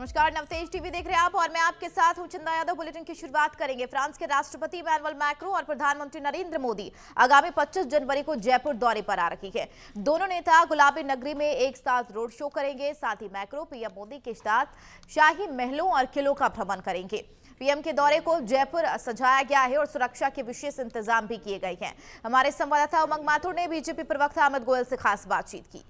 नमस्कार, नवतेज टीवी देख रहे हैं आप और मैं आपके साथ हूं चंदा यादव। बुलेटिन की शुरुआत करेंगे। फ्रांस के राष्ट्रपति इमैनुअल मैक्रों और प्रधानमंत्री नरेंद्र मोदी आगामी 25 जनवरी को जयपुर दौरे पर आ रही है। दोनों नेता गुलाबी नगरी में एक साथ रोड शो करेंगे। साथ ही मैक्रों पीएम मोदी के साथ शाही महलों और किलों का भ्रमण करेंगे। पीएम के दौरे को जयपुर सजाया गया है और सुरक्षा के विशेष इंतजाम भी किए गए हैं। हमारे संवाददाता उमंग माथुर ने बीजेपी प्रवक्ता अमित गोयल से खास बातचीत की।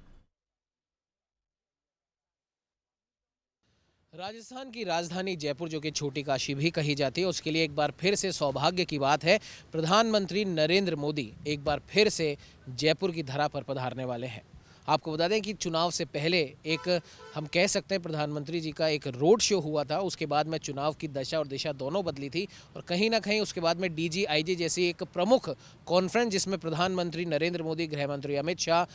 राजस्थान की राजधानी जयपुर, जो कि छोटी काशी भी कही जाती है, उसके लिए एक बार फिर से सौभाग्य की बात है। प्रधानमंत्री नरेंद्र मोदी एक बार फिर से जयपुर की धरा पर पधारने वाले हैं। आपको बता दें कि चुनाव से पहले एक हम कह सकते हैं प्रधानमंत्री जी का एक रोड शो हुआ था। उसके बाद में चुनाव की दशा और दिशा दोनों बदली थी और कहीं ना कहीं उसके बाद में डीजीआईजी जैसी एक प्रमुख कॉन्फ्रेंस, जिसमें प्रधानमंत्री नरेंद्र मोदी, गृह मंत्री अमित शाह,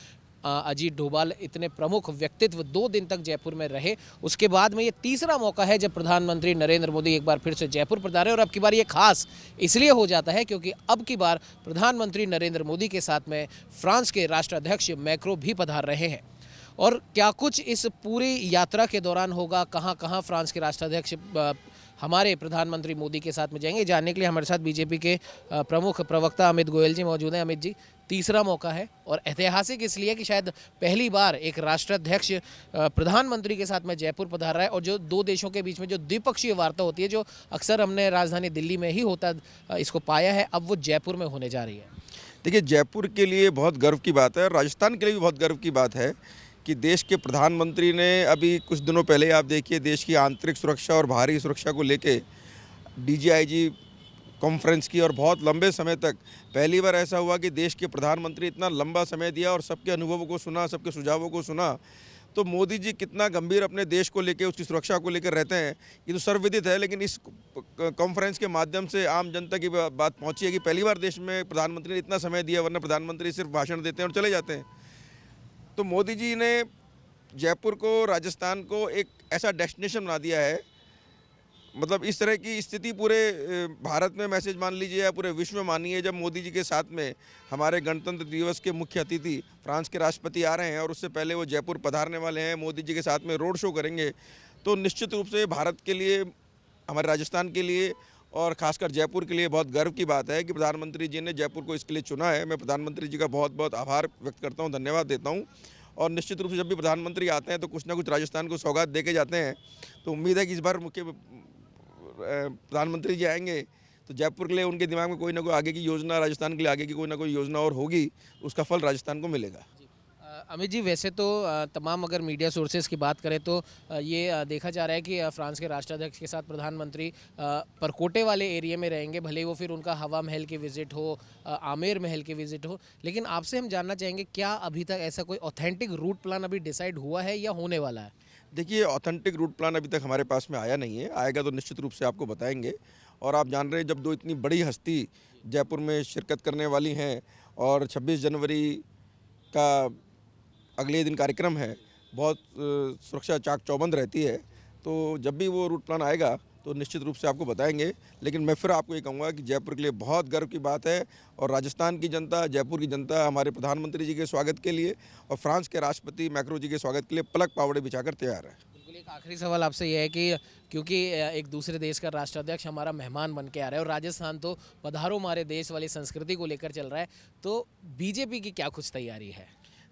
अजीत डोभाल, इतने प्रमुख व्यक्तित्व 2 दिन तक जयपुर में रहे। उसके बाद में ये तीसरा मौका है जब प्रधानमंत्री नरेंद्र मोदी एक बार फिर से जयपुर पधारे और अब की बार ये खास इसलिए हो जाता है क्योंकि अब की बार प्रधानमंत्री नरेंद्र मोदी के साथ में फ्रांस के राष्ट्राध्यक्ष मैक्रों भी पधार रहे हैं। और क्या कुछ इस पूरी यात्रा के दौरान होगा, कहाँ कहाँ फ्रांस के राष्ट्राध्यक्ष हमारे प्रधानमंत्री मोदी के साथ में जाएंगे, जानने के लिए हमारे साथ बीजेपी के प्रमुख प्रवक्ता अमित गोयल जी मौजूद हैं। अमित जी, तीसरा मौका है और ऐतिहासिक इसलिए कि शायद पहली बार एक राष्ट्राध्यक्ष प्रधानमंत्री के साथ में जयपुर पधार रहा है और जो 2 देशों के बीच में जो द्विपक्षीय वार्ता होती है, जो अक्सर हमने राजधानी दिल्ली में ही होता इसको पाया है, अब वो जयपुर में होने जा रही है। देखिए, जयपुर के लिए बहुत गर्व की बात है और राजस्थान के लिए भी बहुत गर्व की बात है कि देश के प्रधानमंत्री ने अभी कुछ दिनों पहले, आप देखिए, देश की आंतरिक सुरक्षा और बाहरी सुरक्षा को लेके डीजीआईजी कॉन्फ्रेंस की और बहुत लंबे समय तक पहली बार ऐसा हुआ कि देश के प्रधानमंत्री इतना लंबा समय दिया और सबके अनुभवों को सुना, सबके सुझावों को सुना। तो मोदी जी कितना गंभीर अपने देश को लेकर, उसकी सुरक्षा को लेकर रहते हैं, ये तो सर्वविदित है। लेकिन इस कॉन्फ्रेंस के माध्यम से आम जनता की बात पहुंची है कि पहली बार देश में प्रधानमंत्री ने इतना समय दिया, वरना प्रधानमंत्री सिर्फ भाषण देते हैं और चले जाते हैं। तो मोदी जी ने जयपुर को, राजस्थान को एक ऐसा डेस्टिनेशन बना दिया है। मतलब इस तरह की स्थिति पूरे भारत में मैसेज मान लीजिए या पूरे विश्व में मानिए, जब मोदी जी के साथ में हमारे गणतंत्र दिवस के मुख्य अतिथि फ्रांस के राष्ट्रपति आ रहे हैं और उससे पहले वो जयपुर पधारने वाले हैं, मोदी जी के साथ में रोड शो करेंगे, तो निश्चित रूप से भारत के लिए, हमारे राजस्थान के लिए और ख़ासकर जयपुर के लिए बहुत गर्व की बात है कि प्रधानमंत्री जी ने जयपुर को इसके लिए चुना है। मैं प्रधानमंत्री जी का बहुत बहुत आभार व्यक्त करता हूँ, धन्यवाद देता हूँ। और निश्चित रूप से जब भी प्रधानमंत्री आते हैं तो कुछ ना कुछ राजस्थान को सौगात दे के जाते हैं। तो उम्मीद है कि इस बार मुख्य प्रधानमंत्री जी आएंगे तो जयपुर के लिए उनके दिमाग में कोई ना कोई आगे की योजना, राजस्थान के लिए आगे की कोई ना कोई योजना और होगी, उसका फल राजस्थान को मिलेगा। अमित जी, वैसे तो तमाम अगर मीडिया सोर्सेज की बात करें तो ये देखा जा रहा है कि फ्रांस के राष्ट्राध्यक्ष के साथ प्रधानमंत्री परकोटे वाले एरिया में रहेंगे, भले ही वो फिर उनका हवा महल की विजिट हो, आमेर महल की विजिट हो। लेकिन आपसे हम जानना चाहेंगे, क्या अभी तक ऐसा कोई ऑथेंटिक रूट प्लान अभी डिसाइड हुआ है या होने वाला है? देखिए, ऑथेंटिक रूट प्लान अभी तक हमारे पास में आया नहीं है, आएगा तो निश्चित रूप से आपको बताएंगे। और आप जान रहे हैं, जब 2 इतनी बड़ी हस्ती जयपुर में शिरकत करने वाली हैं और 26 जनवरी का अगले दिन कार्यक्रम है, बहुत सुरक्षा चाक चौबंद रहती है, तो जब भी वो रूट प्लान आएगा तो निश्चित रूप से आपको बताएंगे। लेकिन मैं फिर आपको ये कहूँगा कि जयपुर के लिए बहुत गर्व की बात है और राजस्थान की जनता, जयपुर की जनता हमारे प्रधानमंत्री जी के स्वागत के लिए और फ्रांस के राष्ट्रपति मैक्रों जी के स्वागत के लिए पलक पावड़े बिछाकर तैयार है। बिल्कुल, एक आखिरी सवाल आपसे यह है कि क्योंकि एक दूसरे देश का राष्ट्राध्यक्ष हमारा मेहमान बन के आ रहा है और राजस्थान तो पधारो हमारे देश वाली संस्कृति को लेकर चल रहा है, तो बीजेपी की क्या कुछ तैयारी है?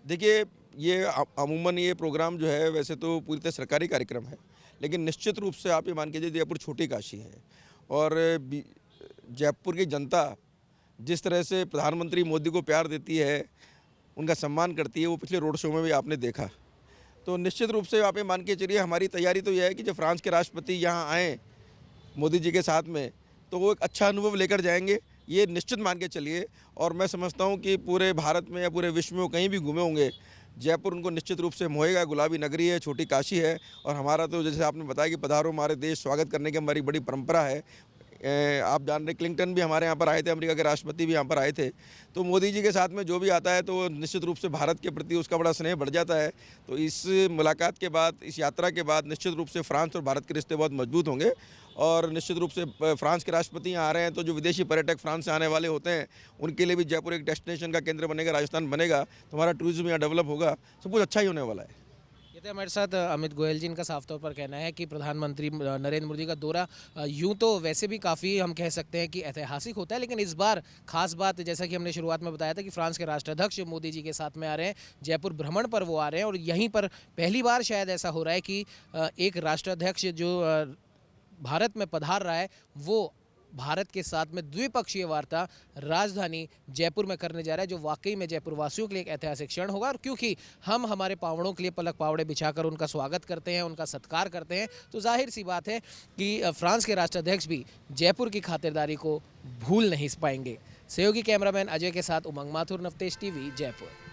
देखिए, ये अमूमन ये प्रोग्राम जो है वैसे तो पूरी तरह सरकारी कार्यक्रम है, लेकिन निश्चित रूप से आप ये मान के चलिए जयपुर छोटी काशी है और जयपुर की जनता जिस तरह से प्रधानमंत्री मोदी को प्यार देती है, उनका सम्मान करती है, वो पिछले रोड शो में भी आपने देखा। तो निश्चित रूप से आप ये मान के चलिए हमारी तैयारी तो यह है कि जब फ्रांस के राष्ट्रपति यहाँ आएँ मोदी जी के साथ में, तो वो एक अच्छा अनुभव लेकर जाएंगे, ये निश्चित मान के चलिए। और मैं समझता हूँ कि पूरे भारत में या पूरे विश्व में कहीं भी घूमे होंगे, जयपुर उनको निश्चित रूप से मोहेगा। गुलाबी नगरी है, छोटी काशी है और हमारा तो जैसे आपने बताया कि पधारो हमारे देश, स्वागत करने की हमारी बड़ी परंपरा है। आप जान रहे क्लिंटन भी हमारे यहाँ पर आए थे, अमेरिका के राष्ट्रपति भी यहाँ पर आए थे। तो मोदी जी के साथ में जो भी आता है तो निश्चित रूप से भारत के प्रति उसका बड़ा स्नेह बढ़ जाता है। तो इस मुलाकात के बाद, इस यात्रा के बाद निश्चित रूप से फ्रांस और भारत के रिश्ते बहुत मजबूत होंगे और निश्चित रूप से फ्रांस के राष्ट्रपति यहाँ आ रहे हैं तो जो विदेशी पर्यटक फ्रांस से आने वाले होते हैं उनके लिए भी जयपुर एक डेस्टिनेशन का केंद्र बनेगा, राजस्थान बनेगा, तो हमारा टूरिज्म यहाँ डेवलप होगा, सब कुछ अच्छा ही होने वाला है। ये तो हमारे साथ अमित गोयल जी, इनका साफ तौर पर कहना है कि प्रधानमंत्री नरेंद्र मोदी का दौरा यूं तो वैसे भी काफ़ी हम कह सकते हैं कि ऐतिहासिक होता है, लेकिन इस बार खास बात जैसा कि हमने शुरुआत में बताया था कि फ्रांस के राष्ट्राध्यक्ष मोदी जी के साथ में आ रहे हैं, जयपुर भ्रमण पर वो आ रहे हैं और यहीं पर पहली बार शायद ऐसा हो रहा है कि एक राष्ट्राध्यक्ष जो भारत में पधार रहा है वो भारत के साथ में द्विपक्षीय वार्ता राजधानी जयपुर में करने जा रहा है, जो वाकई में जयपुर वासियों के लिए एक ऐतिहासिक क्षण होगा। और क्योंकि हम हमारे पावड़ों के लिए पलक पावड़े बिछाकर उनका स्वागत करते हैं, उनका सत्कार करते हैं, तो जाहिर सी बात है कि फ्रांस के राष्ट्राध्यक्ष भी जयपुर की खातिरदारी को भूल नहीं पाएंगे। सहयोगी कैमरामैन अजय के साथ उमंग माथुर, नवतेज टीवी, जयपुर।